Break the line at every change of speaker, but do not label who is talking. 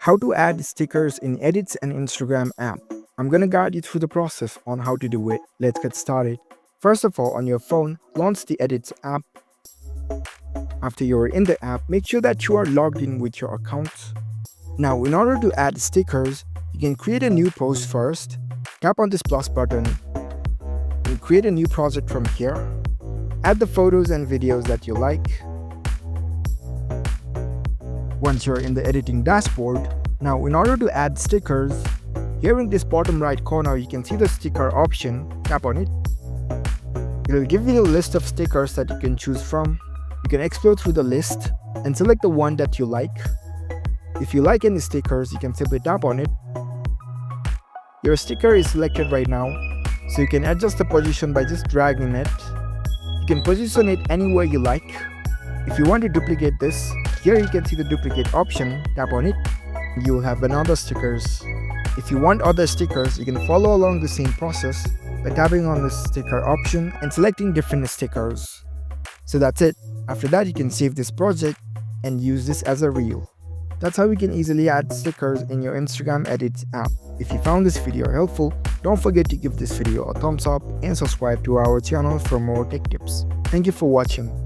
How to add stickers in Edits and Instagram app. I'm gonna guide you through the process on how to do it. Let's get started. First of all, on your phone, launch the Edits app. After you're in the app, make sure that you are logged in with your account. Now, in order to add stickers, you can create a new post first. Tap on this plus button and create a new project from here. Add the photos and videos that you like. Once you're in the editing dashboard, now in order to add stickers, here in this bottom right corner you can see the sticker option. Tap on it. It will give you a list of stickers that you can choose from. You can explore through the list and select the one that you like. If you like any stickers, you can simply tap on it. Your sticker is selected right now, so you can adjust the position by just dragging it. You can position it anywhere you like. If you want to duplicate this, here you can see the duplicate option. Tap on it. You will have another stickers. If you want other stickers, you can follow along the same process by tapping on the sticker option and selecting different stickers. So that's it. After that, you can save this project and use this as a reel. That's how you can easily add stickers in your Instagram Edits app. If you found this video helpful, don't forget to give this video a thumbs up and subscribe to our channel for more tech tips. Thank you for watching.